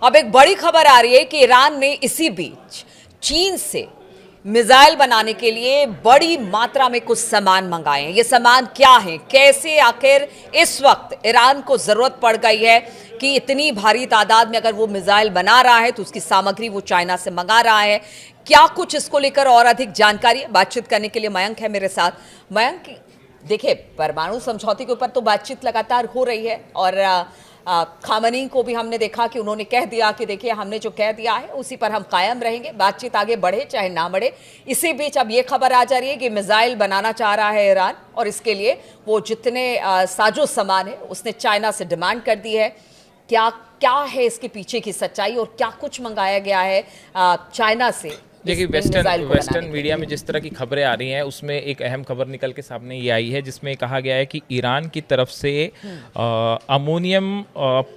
अब एक बड़ी खबर आ रही है कि ईरान ने इसी बीच चीन से मिसाइल बनाने के लिए बड़ी मात्रा में कुछ सामान मंगाए हैं। ये सामान क्या है, कैसे आखिर इस वक्त ईरान को जरूरत पड़ गई है कि इतनी भारी तादाद में अगर वो मिसाइल बना रहा है तो उसकी सामग्री वो चाइना से मंगा रहा है। क्या कुछ इसको लेकर और अधिक जानकारी बातचीत करने के लिए मयंक है मेरे साथ। मयंक, देखिए, परमाणु समझौते के ऊपर तो बातचीत लगातार हो रही है और खामनी को भी हमने देखा कि उन्होंने कह दिया कि देखिए, हमने जो कह दिया है उसी पर हम कायम रहेंगे, बातचीत आगे बढ़े चाहे ना बढ़े। इसी बीच अब ये खबर आ जा रही है कि मिसाइल बनाना चाह रहा है ईरान और इसके लिए वो जितने साजो सामान है उसने चाइना से डिमांड कर दी है। क्या क्या है इसके पीछे की सच्चाई और क्या कुछ मंगाया गया है चाइना से? देखिए, वेस्टर्न मीडिया में जिस तरह की खबरें आ रही हैं उसमें एक अहम खबर निकल के सामने ये आई है जिसमें कहा गया है कि ईरान की तरफ से अमोनियम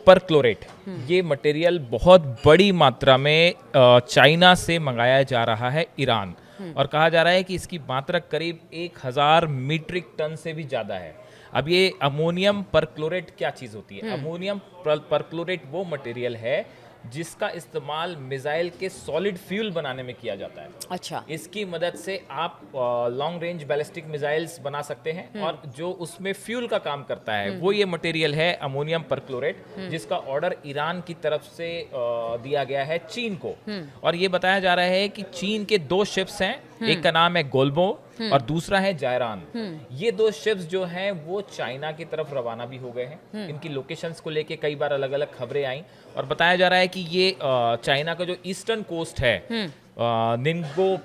परक्लोरेट ये मटेरियल बहुत बड़ी मात्रा में चाइना से मंगाया जा रहा है ईरान। और कहा जा रहा है कि इसकी मात्रा करीब 1000 मीट्रिक टन से भी ज़्यादा है। अब ये अमोनियम परक्लोरेट क्या चीज़ होती है? अमोनियम परक्लोरेट वो मटेरियल है जिसका इस्तेमाल मिसाइल के सॉलिड फ्यूल बनाने में किया जाता है। अच्छा। इसकी मदद से आप लॉन्ग रेंज बैलिस्टिक मिसाइल्स बना सकते हैं और जो उसमें फ्यूल का काम करता है वो ये मटेरियल है अमोनियम परक्लोरेट, जिसका ऑर्डर ईरान की तरफ से दिया गया है चीन को। और ये बताया जा रहा है कि चीन के 2 शिप्स हैं, एक का नाम है गोल्बो और दूसरा है जायरान। ये 2 शिप्स जो हैं वो चाइना की तरफ रवाना भी हो गए हैं। इनकी लोकेशंस को लेके कई बार अलग अलग खबरें आई और बताया जा रहा है कि ये चाइना का जो ईस्टर्न कोस्ट है, निंगबो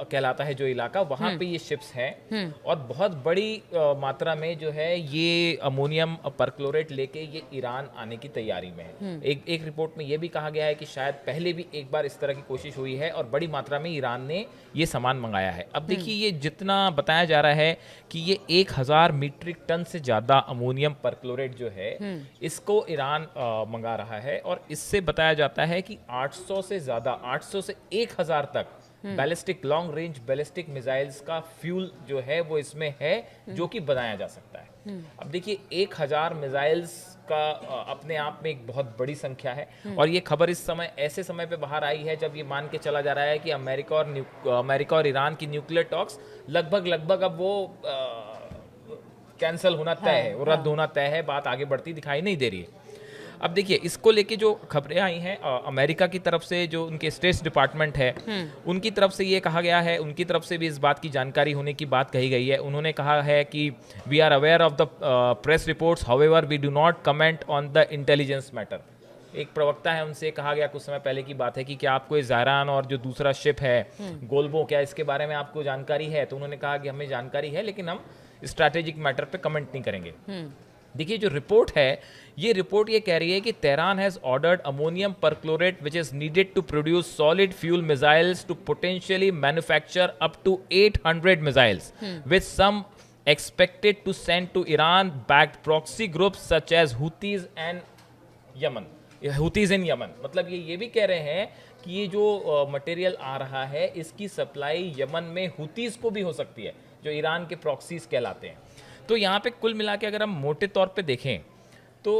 कहलाता है जो इलाका, वहां पे ये शिप्स हैं और बहुत बड़ी मात्रा में जो है ये अमोनियम परक्लोरेट लेके ये ईरान आने की तैयारी में है। एक रिपोर्ट में ये भी कहा गया है कि शायद पहले भी एक बार इस तरह की कोशिश हुई है और बड़ी मात्रा में ईरान ने ये सामान मंगाया है। अब देखिए, ये जितना बताया जा रहा है कि ये 1000 मीट्रिक टन से ज्यादा अमोनियम परक्लोरेट जो है इसको ईरान मंगा रहा है और इससे बताया जाता है कि 800 से ज्यादा 800 से 1000 तक ballistic long range ballistic missiles का फ्यूल जो है वो इसमें है जो कि बनाया जा सकता है। अब देखिए, 1000 मिसाइल्स का अपने आप में एक बहुत बड़ी संख्या है और ये खबर इस समय ऐसे समय पे बाहर आई है जब ये मान के चला जा रहा है कि अमेरिका और ईरान की न्यूक्लियर टॉक्स लगभग अब वो कैंसिल होना तय है, वो रद्द होना तय है, बात आगे बढ़ती दिखाई नहीं दे रही है। अब देखिए, इसको लेके जो खबरें आई हैं अमेरिका की तरफ से, जो उनके स्टेट डिपार्टमेंट है उनकी तरफ से ये कहा गया है, उनकी तरफ से भी इस बात की जानकारी होने की बात कही गई है। उन्होंने कहा है कि we are aware of the press reports, however we do not comment on the intelligence matter. एक प्रवक्ता है, उनसे कहा गया कुछ समय पहले की बात है कि क्या आपको जायरान और जो दूसरा शिप है गोल्बो, क्या इसके बारे में आपको जानकारी है? तो उन्होंने कहा कि हमें जानकारी है लेकिन हम स्ट्रैटेजिक मैटर पे कमेंट नहीं करेंगे। देखिए, जो रिपोर्ट है ये कह रही है कि Tehran has ordered ammonium perchlorate which is needed to produce solid fuel missiles to potentially manufacture up to 800 missiles with some expected to send to Iran backed proxy groups such as Houthis and Yemen. Houthis in Yemen, मतलब ये भी कह रहे हैं कि ये जो material आ रहा है इसकी सप्लाई यमन में हुतीज को भी हो सकती है, जो ईरान के प्रॉक्सीज कहलाते हैं। तो यहाँ पे कुल मिला के अगर हम मोटे तौर पे देखें तो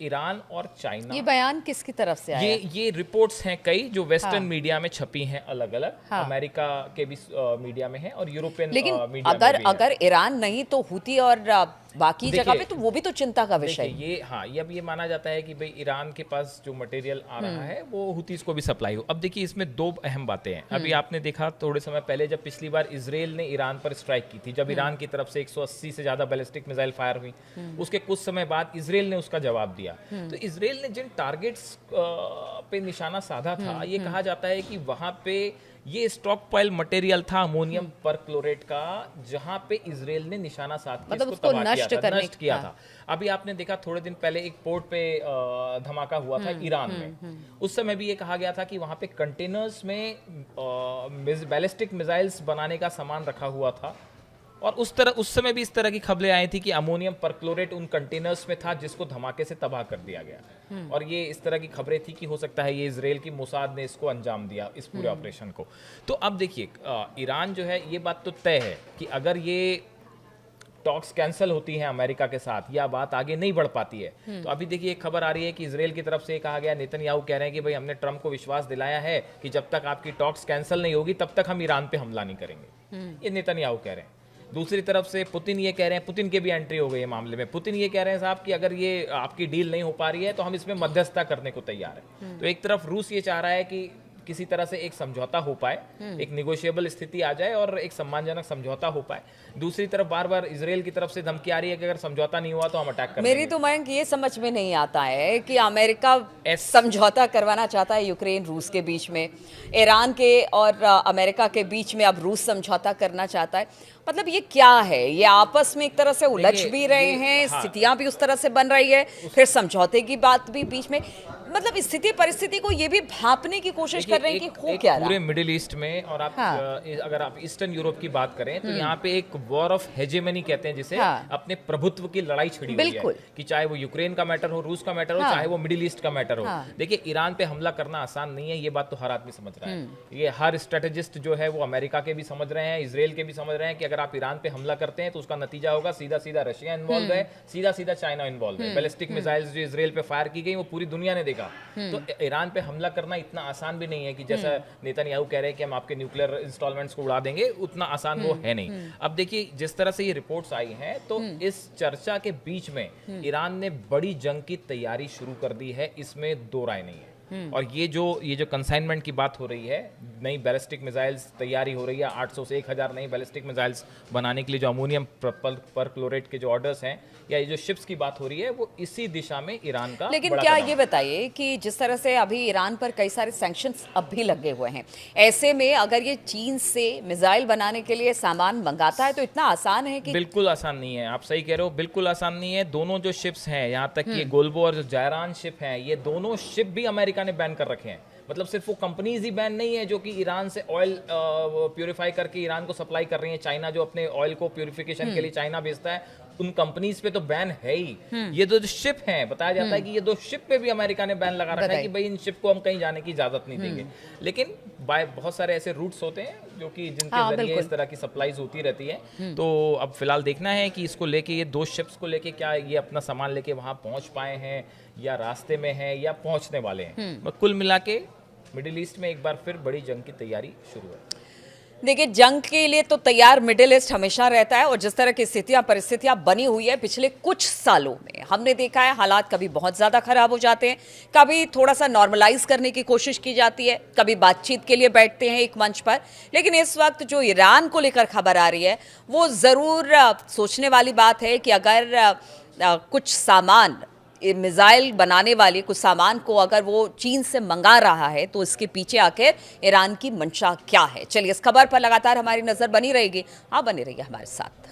ईरान और चाइना, ये बयान किसकी तरफ से आया? ये रिपोर्ट्स हैं कई जो वेस्टर्न मीडिया में छपी हैं अलग अलग। अमेरिका के भी मीडिया में है और यूरोपियन मीडिया में भी अगर ईरान नहीं तो हुती और बाकी जगह पे तो वो भी तो चिंता का विषय है। ये अब ये माना जाता है कि भाई ईरान के पास जो मटेरियल आ रहा है वो हुतीज को भी सप्लाई हो। अब देखिए, इसमें 2 अहम बातें हैं। अभी आपने देखा थोड़े समय पहले जब पिछली बार इजराइल ने ईरान पर स्ट्राइक की थी, जब ईरान की तरफ से 180 से ज्यादा बैलिस्टिक मिसाइल फायर हुई, उसके कुछ समय बाद इजराइल ने उसका जवाब दिया। तो इजराइल ने जिन टारगेट्स पे निशाना साधा था, ये कहा जाता है कि वहां पे ये स्टॉक पाइल मटेरियल था अमोनियम परक्लोरेट का, जहां पे इजराइल ने निशाना साध के मतलब इसको नष्ट किया था। अभी आपने देखा थोड़े दिन पहले एक पोर्ट पे धमाका हुआ था ईरान में, उस समय भी ये कहा गया था कि वहां पे कंटेनर्स में बैलिस्टिक मिसाइल्स बनाने का सामान रखा हुआ था और उस समय भी इस तरह की खबरें आई थी कि अमोनियम परक्लोरेट उन कंटेनर्स में था जिसको धमाके से तबाह कर दिया गया। और ये इस तरह की खबरें थी कि हो सकता है ये इजराइल की मोसाद ने इसको अंजाम दिया, इस पूरे ऑपरेशन को। तो अब देखिए, ईरान जो है, ये बात तो तय है कि अगर ये टॉक्स कैंसिल होती हैं अमेरिका के साथ या बात आगे नहीं बढ़ पाती है। तो अभी देखिए एक खबर आ रही है कि इजराइल की तरफ से कहा गया, नेतन्याहू कह रहे हैं कि भाई हमने ट्रंप को विश्वास दिलाया है कि जब तक आपकी टॉक्स कैंसिल नहीं होगी तब तक हम ईरान पे हमला नहीं करेंगे। ये नेतन्याहू कह रहे हैं। दूसरी तरफ से पुतिन ये कह रहे हैं, पुतिन की भी एंट्री हो गई है मामले में। पुतिन ये कह रहे हैं साहब कि अगर ये आपकी डील नहीं हो पा रही है तो हम इसमें मध्यस्थता करने को तैयार हैं। तो एक तरफ रूस ये चाह रहा है कि किसी तरह से एक समझौता हो पाए, एक निगोशिएबल स्थिति आ जाए और एक सम्मानजनक समझौता हो पाए। दूसरी तरफ बार बार इजराइल की तरफ से धमकी आ रही है कि अगर समझौता नहीं हुआ तो हम अटैक करेंगे। मेरी तो मयंक ये समझ में नहीं आता है कि अमेरिका समझौता करवाना चाहता है यूक्रेन रूस के बीच में, ईरान के और अमेरिका के बीच में अब रूस समझौता करना चाहता है। मतलब ये क्या है? ये आपस में एक तरह से उलझ भी रहे हैं, स्थितियां भी उस तरह से बन रही है, फिर समझौते की बात भी बीच में। मतलब स्थिति परिस्थिति को ये भी भांपने की कोशिश कर रहे हैं कि हो क्या रहा है पूरे मिडिल ईस्ट में। और आप अगर आप ईस्टर्न यूरोप की बात करें तो यहाँ पे एक वॉर ऑफ हेजेमनी कहते हैं जिसे, अपने प्रभुत्व की लड़ाई छिड़ी हुई है कि चाहे वो यूक्रेन का मैटर हो, रूस का मैटर हो, चाहे वो मिडिल ईस्ट का मैटर हो। देखिए ईरान पे हमला करना आसान नहीं है, ये बात तो हर आदमी समझ रहा है। ये हर स्ट्रेटेजिस्ट जो है वो अमेरिका के भी समझ रहे हैं, इजराइल के भी समझ रहे हैं कि अगर आप ईरान पे हमला करते हैं तो उसका नतीजा होगा सीधा सीधा रशिया इन्वॉल्व है, सीधा सीधा चाइना इन्वॉल्व है। बैलिस्टिक मिसाइल्स जो इजराइल पे फायर की गई वो पूरी दुनिया ने देखा। तो ईरान पे हमला करना इतना आसान भी नहीं है कि जैसा नेतन्याहू कह रहे हैं कि हम आपके न्यूक्लियर इंस्टॉलमेंट्स को उड़ा देंगे, उतना आसान वो है नहीं। अब देखिए जिस तरह से ये रिपोर्ट्स आई हैं तो इस चर्चा के बीच में ईरान ने बड़ी जंग की तैयारी शुरू कर दी है, इसमें दो राय नहीं है। और ये जो कंसाइनमेंट की बात हो रही है, नई बैलिस्टिक मिसाइल्स तैयारी हो रही है, 800 से 1000 नई बैलिस्टिक मिसाइल्स बनाने के लिए जो अमोनियम परक्लोरेट के जो ऑर्डर्स हैं, या ये जो शिप्स की बात हो रही है, वो इसी दिशा में ईरान का। लेकिन क्या ये बताइए कि जिस तरह से अभी ईरान पर कई सारे सैंक्शंस अब भी लगे हुए हैं, ऐसे में अगर ये चीन से मिसाइल बनाने के लिए सामान मंगाता है तो इतना आसान है कि? बिल्कुल आसान नहीं है, आप सही कह रहे हो, बिल्कुल आसान नहीं है। दोनों जो शिप्स हैं, यहाँ तक कि गोल्बो और जो जायरान शिप हैं, ये दोनों शिप भी अमेरिका ने बैन कर रखे हैं। मतलब सिर्फ वो कंपनीज ही बैन नहीं है जो कि ईरान से ऑयल प्यूरिफाई करके ईरान को सप्लाई कर रही है। चाइना जो अपने ऑयल को प्यूरिफिकेशन के लिए चाइना भेजता है, उन कंपनीज पे तो बैन है ही। ये दो शिप हैं, बताया जाता है कि ये दो शिप पे भी अमेरिका ने बैन लगा रखा है कि भाई इन शिप को हम कहीं जाने की इजाजत नहीं देंगे। लेकिन बहुत सारे ऐसे रूट्स होते हैं जो कि जिनके जरिए इस तरह की सप्लाईज होती रहती है। तो अब फिलहाल देखना है कि इसको लेके, ये दो शिप्स को लेके क्या ये अपना सामान लेके वहां पहुंच पाए हैं या रास्ते में हैं या पहुंचने वाले हैं। कुल मिला के मिडिल ईस्ट में एक बार फिर बड़ी जंग की तैयारी शुरू है। देखिए जंग के लिए तो तैयार मिडिल ईस्ट हमेशा रहता है, और जिस तरह की स्थितियां परिस्थितियां बनी हुई है पिछले कुछ सालों में हमने देखा है, हालात कभी बहुत ज़्यादा खराब हो जाते हैं, कभी थोड़ा सा नॉर्मलाइज करने की कोशिश की जाती है, कभी बातचीत के लिए बैठते हैं एक मंच पर। लेकिन इस वक्त जो ईरान को लेकर खबर आ रही है वो ज़रूर सोचने वाली बात है कि अगर कुछ सामान, मिसाइल बनाने वाले कुछ सामान को अगर वो चीन से मंगा रहा है तो इसके पीछे आखिर ईरान की मंशा क्या है। चलिए इस खबर पर लगातार हमारी नजर बनी रहेगी, आप बने रहिए हमारे साथ।